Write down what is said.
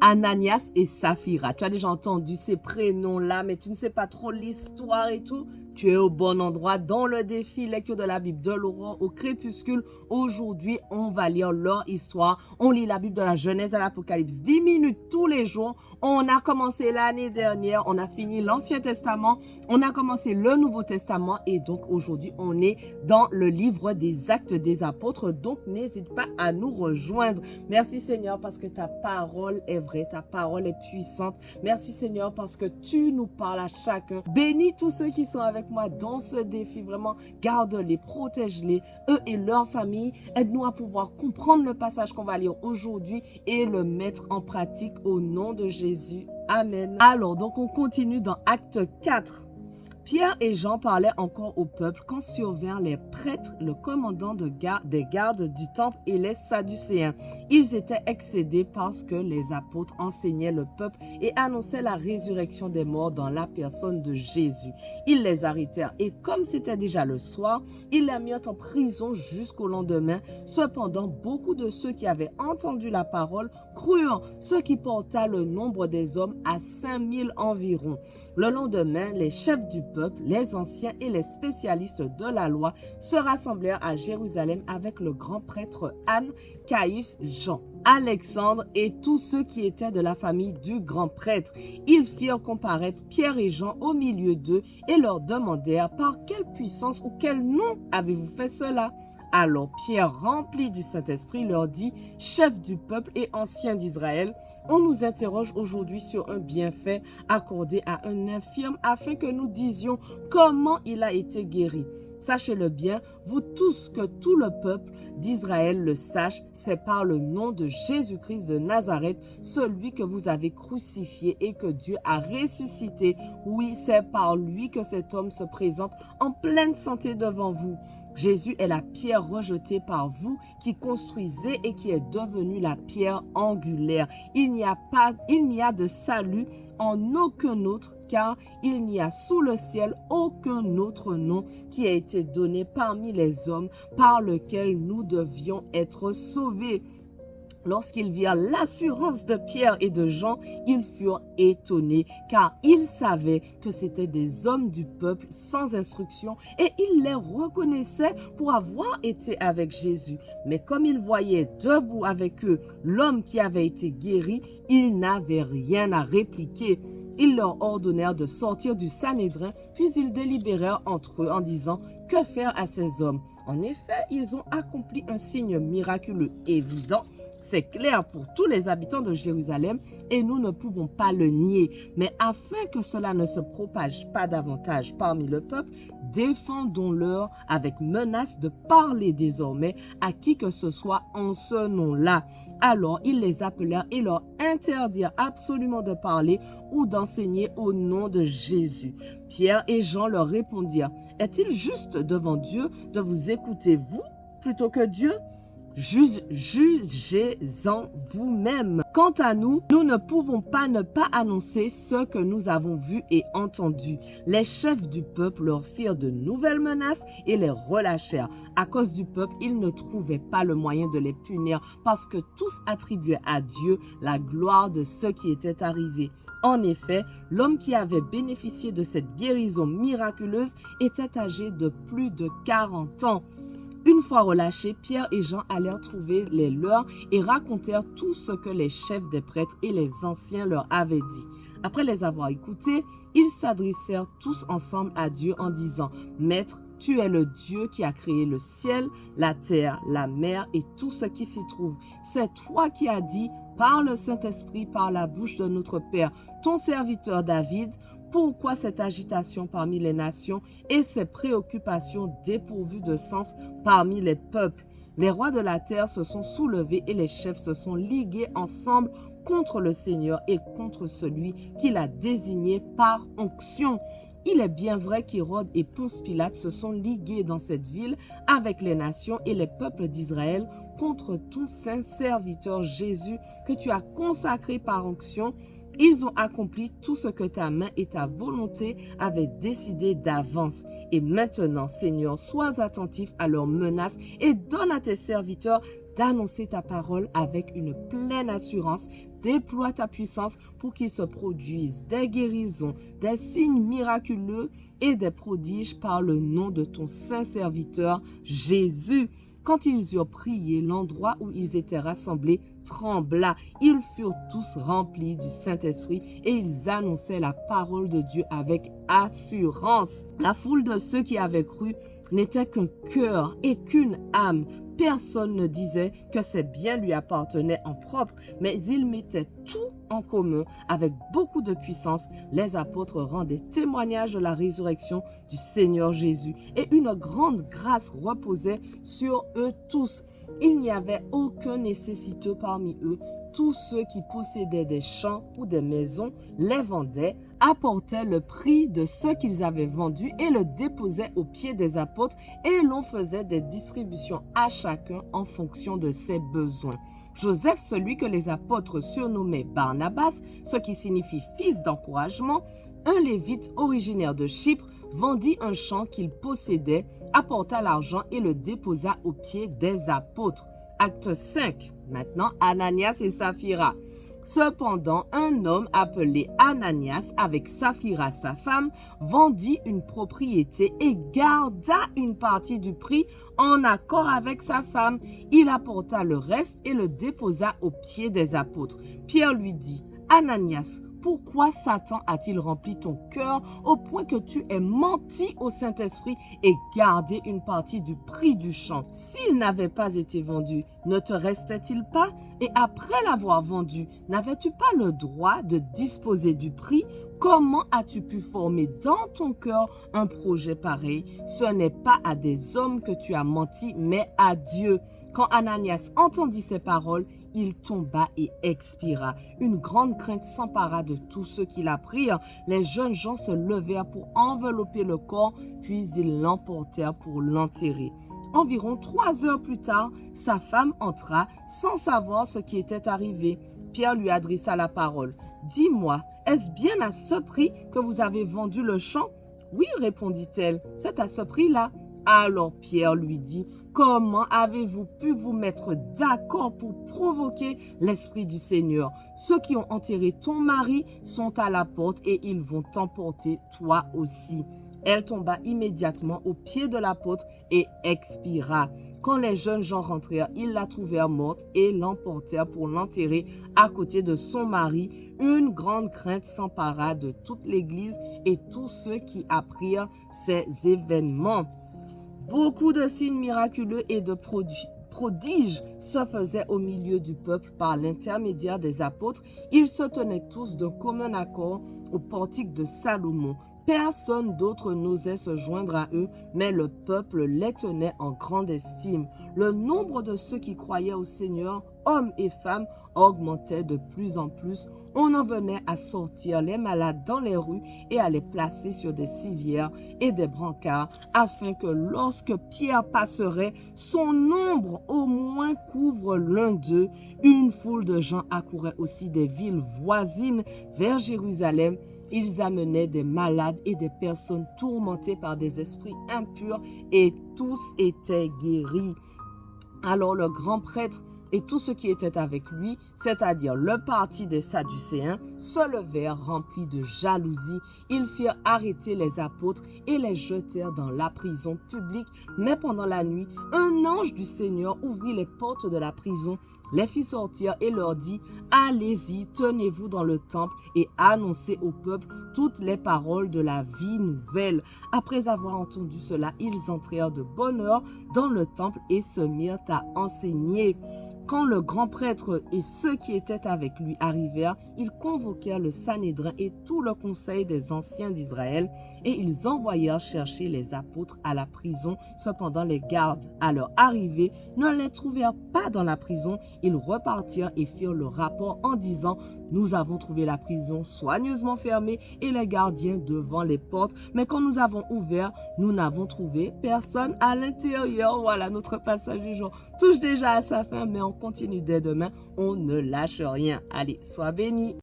Ananias et Saphira. Tu as déjà entendu ces prénoms-là, mais tu ne sais pas trop l'histoire et tout. Tu es au bon endroit dans le défi lecture de la Bible de l'aurore au crépuscule. Aujourd'hui, on va lire leur histoire. On lit la Bible de la Genèse à l'Apocalypse 10 minutes tous les jours. On a commencé l'année dernière, on a fini l'Ancien Testament, on a commencé le Nouveau Testament et donc aujourd'hui, on est dans le livre des Actes des Apôtres. Donc, n'hésite pas à nous rejoindre. Merci Seigneur parce que ta parole est vraie, ta parole est puissante. Merci Seigneur parce que tu nous parles à chacun. Bénis tous ceux qui sont avec moi dans ce défi. Vraiment, garde-les, protège-les, eux et leur famille. Aide-nous à pouvoir comprendre le passage qu'on va lire aujourd'hui et le mettre en pratique au nom de Jésus. Amen. Alors, donc on continue dans Acte 4. Pierre et Jean parlaient encore au peuple quand survinrent les prêtres, le commandant des gardes du temple et les Sadducéens. Ils étaient excédés parce que les apôtres enseignaient le peuple et annonçaient la résurrection des morts dans la personne de Jésus. Ils les arrêtèrent et comme c'était déjà le soir, ils les mirent en prison jusqu'au lendemain. Cependant, beaucoup de ceux qui avaient entendu la parole crurent, ce qui porta le nombre des hommes à 5000 environ. Le lendemain, les chefs du peuple, les anciens et les spécialistes de la loi se rassemblèrent à Jérusalem avec le grand prêtre Anne, Caïphe, Jean, Alexandre et tous ceux qui étaient de la famille du grand prêtre. Ils firent comparaître Pierre et Jean au milieu d'eux et leur demandèrent par quelle puissance ou quel nom avez-vous fait cela? Alors Pierre, rempli du Saint-Esprit, leur dit, chef du peuple et ancien d'Israël, on nous interroge aujourd'hui sur un bienfait accordé à un infirme afin que nous disions comment il a été guéri. Sachez-le bien, vous tous, que tout le peuple d'Israël le sache, c'est par le nom de Jésus-Christ de Nazareth, celui que vous avez crucifié et que Dieu a ressuscité. Oui, c'est par lui que cet homme se présente en pleine santé devant vous. Jésus est la pierre rejetée par vous qui construisez et qui est devenue la pierre angulaire. Il n'y a de salut en aucun autre, car il n'y a sous le ciel aucun autre nom qui a été donné parmi les hommes par lequel nous devions être sauvés. Lorsqu'ils virent l'assurance de Pierre et de Jean, ils furent étonnés, car ils savaient que c'étaient des hommes du peuple sans instruction et ils les reconnaissaient pour avoir été avec Jésus. Mais comme ils voyaient debout avec eux l'homme qui avait été guéri, ils n'avaient rien à répliquer. Ils leur ordonnèrent de sortir du Sanhédrin, puis ils délibérèrent entre eux en disant « Que faire à ces hommes ?» En effet, ils ont accompli un signe miraculeux évident. C'est clair pour tous les habitants de Jérusalem et nous ne pouvons pas le nier. Mais afin que cela ne se propage pas davantage parmi le peuple, défendons-leur avec menace de parler désormais à qui que ce soit en ce nom-là. Alors ils les appelèrent et leur interdirent absolument de parler ou d'enseigner au nom de Jésus. Pierre et Jean leur répondirent, « Est-il juste devant Dieu de vous écouter vous plutôt que Dieu ? Jugez-en vous-même. Quant à nous, nous ne pouvons pas ne pas annoncer ce que nous avons vu et entendu. Les chefs du peuple leur firent de nouvelles menaces et les relâchèrent. À cause du peuple, ils ne trouvaient pas le moyen de les punir parce que tous attribuaient à Dieu la gloire de ce qui était arrivé. En effet, l'homme qui avait bénéficié de cette guérison miraculeuse était âgé de plus de 40 ans. Une fois relâchés, Pierre et Jean allèrent trouver les leurs et racontèrent tout ce que les chefs des prêtres et les anciens leur avaient dit. Après les avoir écoutés, ils s'adressèrent tous ensemble à Dieu en disant « Maître, tu es le Dieu qui a créé le ciel, la terre, la mer et tout ce qui s'y trouve. C'est toi qui as dit par le Saint-Esprit, par la bouche de notre Père, ton serviteur David, pourquoi cette agitation parmi les nations et ces préoccupations dépourvues de sens parmi les peuples? Les rois de la terre se sont soulevés et les chefs se sont ligués ensemble contre le Seigneur et contre celui qu'il a désigné par onction. Il est bien vrai qu'Hérode et Ponce Pilate se sont ligués dans cette ville avec les nations et les peuples d'Israël contre ton saint serviteur Jésus que tu as consacré par onction. Ils ont accompli tout ce que ta main et ta volonté avaient décidé d'avance. Et maintenant, Seigneur, sois attentif à leurs menaces et donne à tes serviteurs d'annoncer ta parole avec une pleine assurance. Déploie ta puissance pour qu'il se produise des guérisons, des signes miraculeux et des prodiges par le nom de ton saint serviteur Jésus. Quand ils eurent prié, l'endroit où ils étaient rassemblés trembla. Ils furent tous remplis du Saint-Esprit et ils annonçaient la parole de Dieu avec assurance. La foule de ceux qui avaient cru n'était qu'un cœur et qu'une âme. Personne ne disait que ses biens lui appartenaient en propre, mais ils mettaient tout en commun. Avec beaucoup de puissance, les apôtres rendaient témoignage de la résurrection du Seigneur Jésus et une grande grâce reposait sur eux tous. Il n'y avait aucun nécessiteux parmi eux. Tous ceux qui possédaient des champs ou des maisons les vendaient, apportaient le prix de ce qu'ils avaient vendu et le déposaient aux pieds des apôtres et l'on faisait des distributions à chacun en fonction de ses besoins. Joseph, celui que les apôtres surnommaient Barnabas, ce qui signifie fils d'encouragement, un lévite originaire de Chypre, vendit un champ qu'il possédait, apporta l'argent et le déposa aux pieds des apôtres. Acte 5. Maintenant, Ananias et Saphira. Cependant, un homme appelé Ananias, avec Saphira sa femme, vendit une propriété et garda une partie du prix en accord avec sa femme. Il apporta le reste et le déposa aux pieds des apôtres. Pierre lui dit, « Ananias, pourquoi Satan a-t-il rempli ton cœur au point que tu aies menti au Saint-Esprit et gardé une partie du prix du champ? S'il n'avait pas été vendu, ne te restait-il pas? Et après l'avoir vendu, n'avais-tu pas le droit de disposer du prix? Comment as-tu pu former dans ton cœur un projet pareil? Ce n'est pas à des hommes que tu as menti, mais à Dieu. » Quand Ananias entendit ces paroles, il tomba et expira. Une grande crainte s'empara de tous ceux qui l'apprirent. Les jeunes gens se levèrent pour envelopper le corps, puis ils l'emportèrent pour l'enterrer. Environ 3 heures plus tard, sa femme entra sans savoir ce qui était arrivé. Pierre lui adressa la parole. « Dis-moi, est-ce bien à ce prix que vous avez vendu le champ? »« Oui, répondit-elle, c'est à ce prix-là. » Alors Pierre lui dit, « Comment avez-vous pu vous mettre d'accord pour provoquer l'Esprit du Seigneur? Ceux qui ont enterré ton mari sont à la porte et ils vont t'emporter toi aussi. » Elle tomba immédiatement aux pieds de l'apôtre et expira. Quand les jeunes gens rentrèrent, ils la trouvèrent morte et l'emportèrent pour l'enterrer à côté de son mari. Une grande crainte s'empara de toute l'Église et tous ceux qui apprirent ces événements. Beaucoup de signes miraculeux et de prodiges se faisaient au milieu du peuple par l'intermédiaire des apôtres. Ils se tenaient tous d'un commun accord au portique de Salomon. Personne d'autre n'osait se joindre à eux, mais le peuple les tenait en grande estime. Le nombre de ceux qui croyaient au Seigneur, hommes et femmes, augmentait de plus en plus. On en venait à sortir les malades dans les rues et à les placer sur des civières et des brancards, afin que lorsque Pierre passerait, son ombre au moins couvre l'un d'eux. Une foule de gens accourait aussi des villes voisines vers Jérusalem. Ils amenaient des malades et des personnes tourmentées par des esprits impurs et tous étaient guéris. Alors le grand prêtre et tous ceux qui étaient avec lui, c'est-à-dire le parti des Sadducéens, se levèrent remplis de jalousie. Ils firent arrêter les apôtres et les jetèrent dans la prison publique. Mais pendant la nuit, un ange du Seigneur ouvrit les portes de la prison, les fit sortir et leur dit, « Allez-y, tenez-vous dans le temple et annoncez au peuple toutes les paroles de la vie nouvelle. » Après avoir entendu cela, ils entrèrent de bonne heure dans le temple et se mirent à enseigner. Quand le grand prêtre et ceux qui étaient avec lui arrivèrent, ils convoquèrent le Sanhédrin et tout le conseil des anciens d'Israël et ils envoyèrent chercher les apôtres à la prison. Cependant, les gardes, à leur arrivée, ne les trouvèrent pas dans la prison. Ils repartirent et firent le rapport en disant « Nous avons trouvé la prison soigneusement fermée et les gardiens devant les portes, mais quand nous avons ouvert, nous n'avons trouvé personne à l'intérieur. » Voilà, notre passage du jour touche déjà à sa fin, mais on continue dès demain. On ne lâche rien. Allez, sois béni.